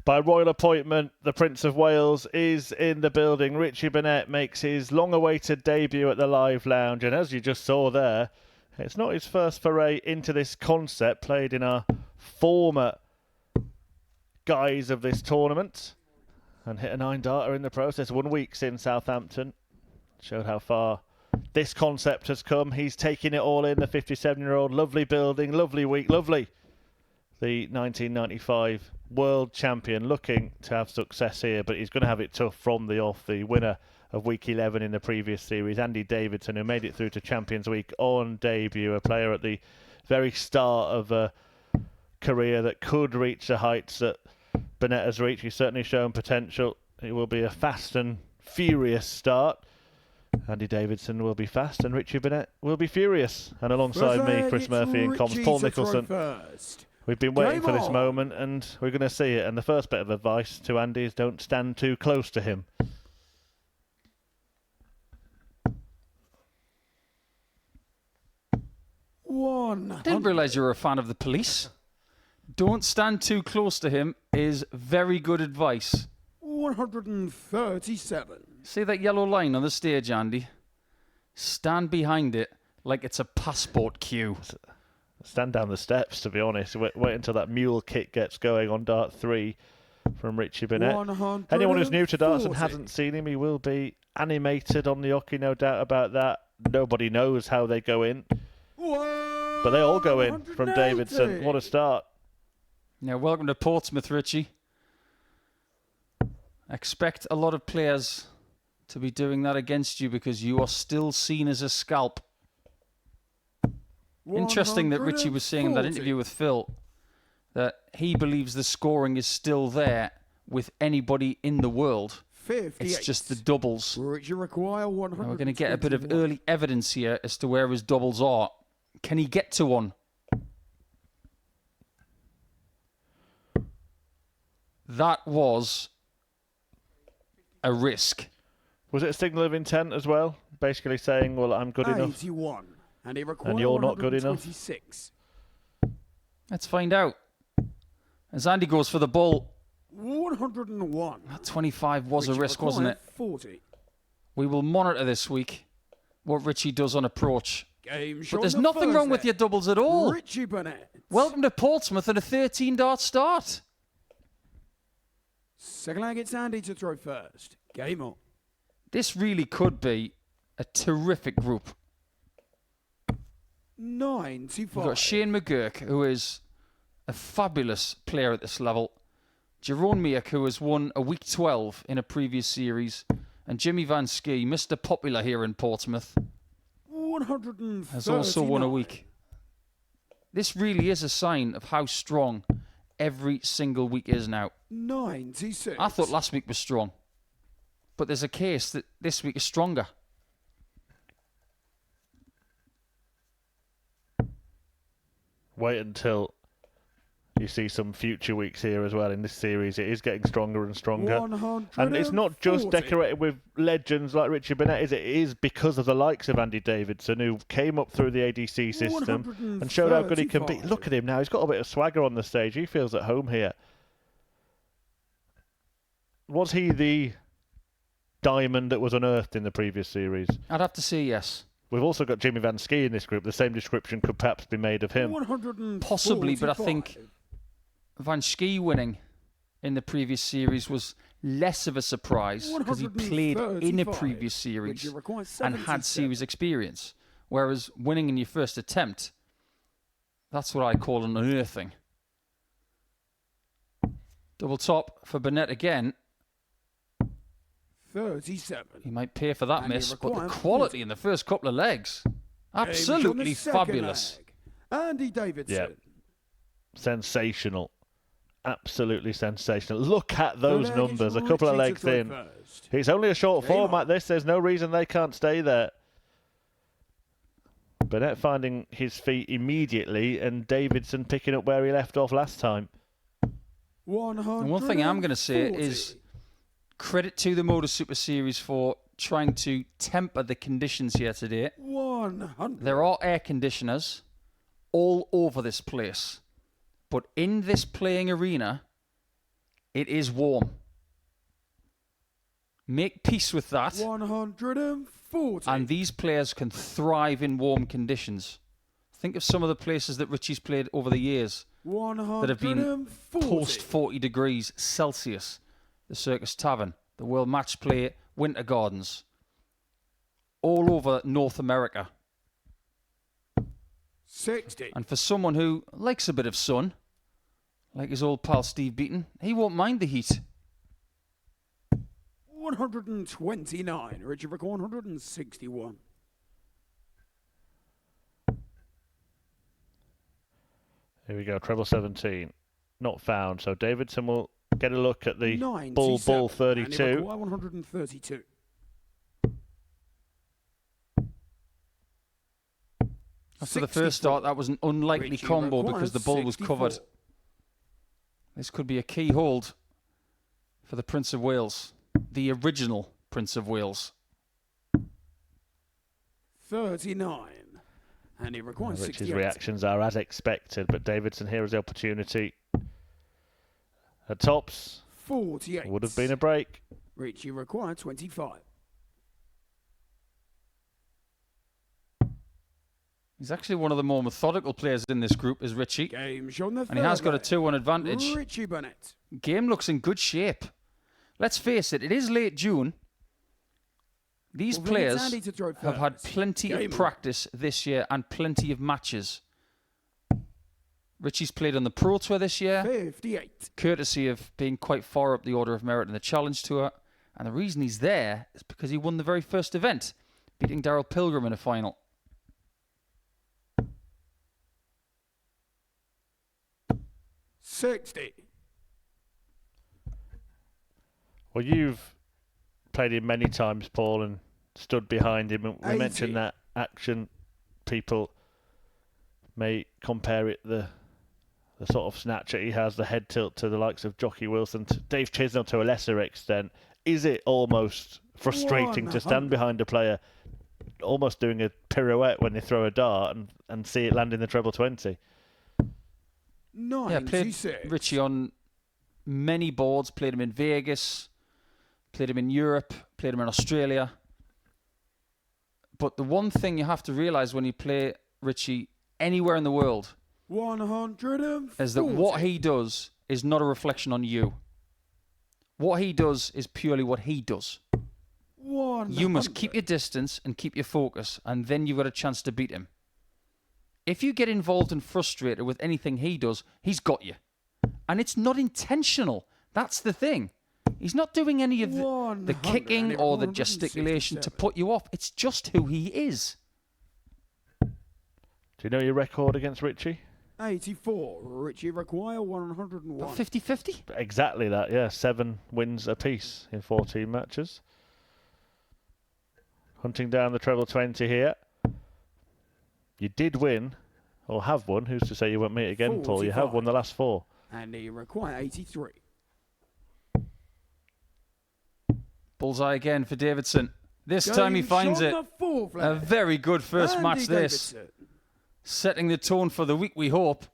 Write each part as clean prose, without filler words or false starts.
By royal appointment, the Prince of Wales is in the building. Richie Burnett makes his long-awaited debut at the Live Lounge. And as you just saw there, it's not his first foray into this concept, played in our former guise of this tournament. And hit a 9-darter in the process. 1 week in Southampton. Showed how far this concept has come. He's taking it all in, the 57-year-old. Lovely building, lovely week, lovely. The 1995 world champion looking to have success here, but he's going to have it tough from the off. The winner of week 11 in the previous series, Andy Davidson, who made it through to Champions Week on debut, a player at the very start of a career that could reach the heights that Burnett has reached. He's certainly shown potential. It will be a fast and furious start. Andy Davidson will be fast and Richie Burnett will be furious. And alongside me, Chris Murphy and comms, Paul Nicholson. We've been waiting for this moment and we're going to see it. And the first bit of advice to Andy is don't stand too close to him. I didn't realise you were a fan of the police. Don't stand too close to him is very good advice. 137. See that yellow line on the stage, Andy? Stand behind it like it's a passport queue. Stand down the steps, to be honest. Wait until that mule kick gets going on dart 3 from Richie Burnett. Anyone who's new to darts and hasn't seen him, he will be animated on the hockey, no doubt about that. Nobody knows how they go in. But they all go in from Davidson. What a start. Now, welcome to Portsmouth, Richie. Expect a lot of players to be doing that against you because you are still seen as a scalp. Interesting that Richie was saying in that interview with Phil that he believes the scoring is still there with anybody in the world. 58. It's just the doubles. Richie require 100. Now we're going to get a bit of early evidence here as to where his doubles are. Can he get to one? That was a risk. Was it a signal of intent as well? Basically saying, well, I'm good enough. 81. And you're not good enough. Let's find out. As Andy goes for the ball. 101. That 25 was a risk, wasn't it? 40. We will monitor this week what Richie does on approach. But there's nothing wrong with your doubles at all. Richie Burnett. Welcome to Portsmouth and a 13-dart start. Second leg, it's Andy to throw first. Game on. This really could be a terrific group. 95. We've got Shane McGurk, who is a fabulous player at this level. Jerome Meek, who has won a week 12 in a previous series. And Jimmy Van Ski, Mr. Popular here in Portsmouth, 139. has also won a week. This really is a sign of how strong every single week is now. 96. I thought last week was strong. But there's a case that this week is stronger. Wait until you see some future weeks here as well in this series. It is getting stronger and stronger. And it's not just decorated with legends like Richie Burnett, is it? It is because of the likes of Andy Davidson, who came up through the ADC system and showed how good he can be. Look at him now. He's got a bit of swagger on the stage. He feels at home here. Was he the diamond that was unearthed in the previous series? I'd have to say yes. We've also got Jimmy Van Ski in this group. The same description could perhaps be made of him. Possibly, but I think Van Ski winning in the previous series was less of a surprise because he played in a previous series and had series experience. Whereas winning in your first attempt, that's what I call an unearthing. Double top for Burnett again. 37. He might pay for that miss, but the quality in the first couple of legs, absolutely fabulous. Andy Davidson. Yeah. Sensational. Absolutely sensational. Look at those numbers. A couple of legs in. It's only a short format, this. There's no reason they can't stay there. Burnett finding his feet immediately and Davidson picking up where he left off last time. And one thing I'm going to say is credit to the Modus Super Series for trying to temper the conditions here today. 100. There are air conditioners all over this place. But in this playing arena, It is warm. Make peace with that. 140. And these players can thrive in warm conditions. Think of some of the places that Richie's played over the years that have been post 40 degrees Celsius. The Circus Tavern, the World Match Play Winter Gardens. All over North America. 60. And for someone who likes a bit of sun, like his old pal Steve Beaton, he won't mind the heat. 129. Richie Rick 161. Here we go, treble 17. Not found, so Davidson will get a look at the 97. ball 32. 132. After the first start, that was an unlikely Richie combo requires because the ball was 64. covered. This could be a key hold for the Prince of Wales, the original Prince of Wales. 39. And he requires Richie's 68. reactions are as expected, but Davidson here has the opportunity. At tops, 48. would have been a break. Richie required 25. He's actually one of the more methodical players in this group, is Richie. Game shown the And he has got a 2-1 advantage. Richie Burnett. Game looks in good shape. Let's face it, it is late June. These Well, then it's players Andy to throw have had first. plenty Game of on. practice this year and plenty of matches. Richie's played on the Pro Tour this year, 58. courtesy of being quite far up the order of merit in the Challenge Tour. And the reason he's there is because he won the very first event, beating Daryl Pilgrim in a final. 60. Well, you've played him many times, Paul, and stood behind him. And we 80. mentioned that action. People may compare it the sort of snatcher he has, the head tilt to the likes of Jockey Wilson, to Dave Chisnell to a lesser extent. Is it almost frustrating to stand 100. behind a player almost doing a pirouette when they throw a dart and see it land in the treble 20? Yeah, played 96. Richie on many boards, played him in Vegas, played him in Europe, played him in Australia. But the one thing you have to realise when you play Richie anywhere in the world 140. is that what he does is not a reflection on you. What he does is purely what he does. 100. You must keep your distance and keep your focus, and then you've got a chance to beat him. If you get involved and frustrated with anything he does, he's got you. And it's not intentional. That's the thing. He's not doing any of the 100. kicking or the gesticulation to 167. put you off. It's just who he is. Do you know your record against Richie? 84. Richie require 101. About 50-50. Exactly that, yeah. 7 wins apiece in 14 matches. Hunting down the treble 20 here. You did win, or have won. Who's to say you won't meet again, Paul? You have 45. won the last 4. And he require 83. Bullseye again for Davidson. This time he Game finds shot it. the fourth A left. very good first Andy match this. Davidson. Setting the tone for the week, we hope.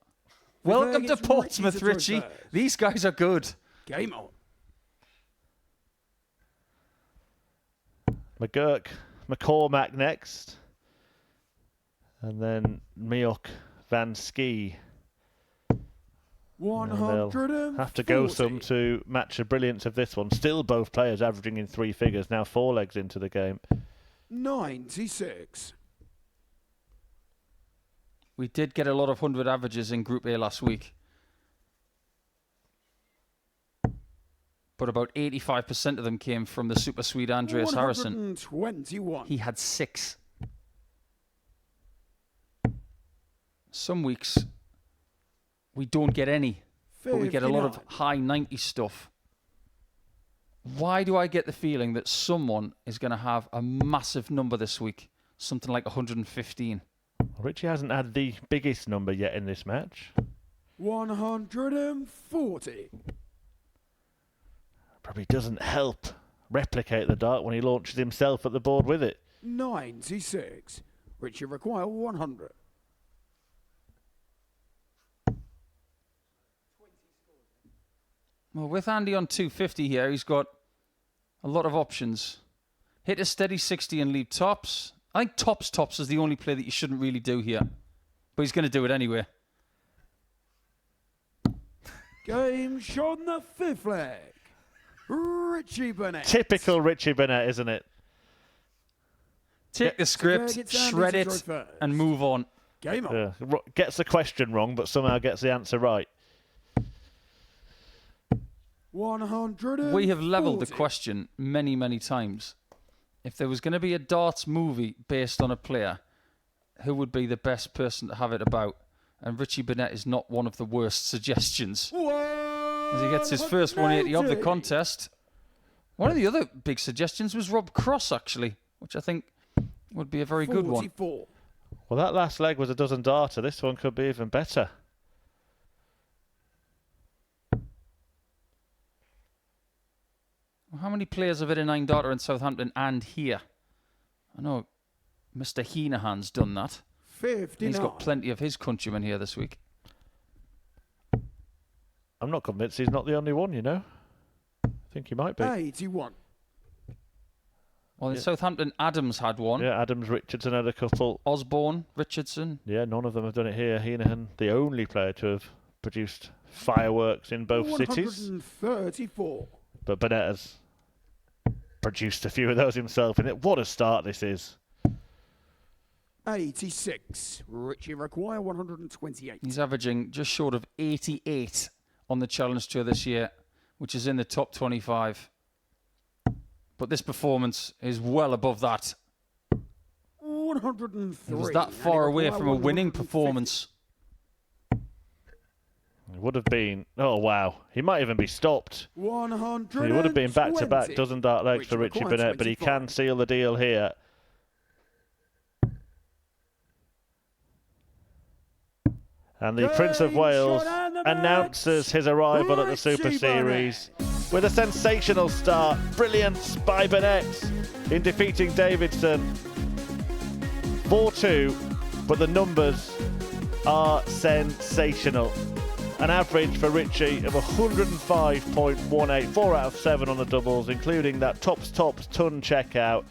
Well, Welcome to it's Portsmouth, Richie to Richie. throw first. These guys are good. Game on. McCormack next. And then Miok Van Ski. And they'll 140. have to go some to match the brilliance of this one. Still both players averaging in 3 figures. Now 4 legs into the game. 96. We did get a lot of 100 averages in Group A last week. But about 85% of them came from the super sweet Andreas Harrison. 121. He had 6. Some weeks we don't get any, but we get a lot of 59. high 90 stuff. Why do I get the feeling that someone is going to have a massive number this week? Something like 115. Richie hasn't had the biggest number yet in this match. 140. Probably doesn't help replicate the dart when he launches himself at the board with it. 96. Richie require 100. Well, with Andy on 250 here, he's got a lot of options. Hit a steady 60 and leave tops. I think tops is the only play that you shouldn't really do here. But he's going to do it anyway. Game shot on the 5th leg. Richie Burnett. Typical Richie Burnett, isn't it? Take the script, shred it, and move on. Game on. Yeah. Gets the question wrong, but somehow gets the answer right. 100. We have leveled the question many, many times. If there was going to be a darts movie based on a player, who would be the best person to have it about? And Richie Burnett is not one of the worst suggestions. As he gets his first 180 of the contest. One of the other big suggestions was Rob Cross, actually, which I think would be a very good one. Well, that last leg was a dozen darter. This one could be even better. How many players have hit a 9 darter in Southampton and here? I know Mr. Heenahan's done that. 59. He's got plenty of his countrymen here this week. I'm not convinced he's not the only one, you know. I think he might be. 81. Well, in Southampton, Adams had one. Yeah, Adams, Richardson had a couple. Osborne, Richardson. Yeah, none of them have done it here. Heenahan, the only player to have produced fireworks in both cities. 134. But Burnett has produced a few of those himself in it. What a start this is. 86. Richie require 128. He's averaging just short of 88 on the Challenge Tour this year, which is in the top 25. But this performance is well above that. 103. It was that far away from a winning performance. It would have been... Oh, wow. He might even be stopped. 100. He would have been back-to-back dozen dart legs for Richie Burnett, but he can seal the deal here. And the Prince of Wales announces his arrival at the Super Series with a sensational start. Brilliance by Burnett in defeating Davidson. 4-2, but the numbers are sensational. An average for Richie of 105.18, 4 out of 7 on the doubles, including that tops ton checkout.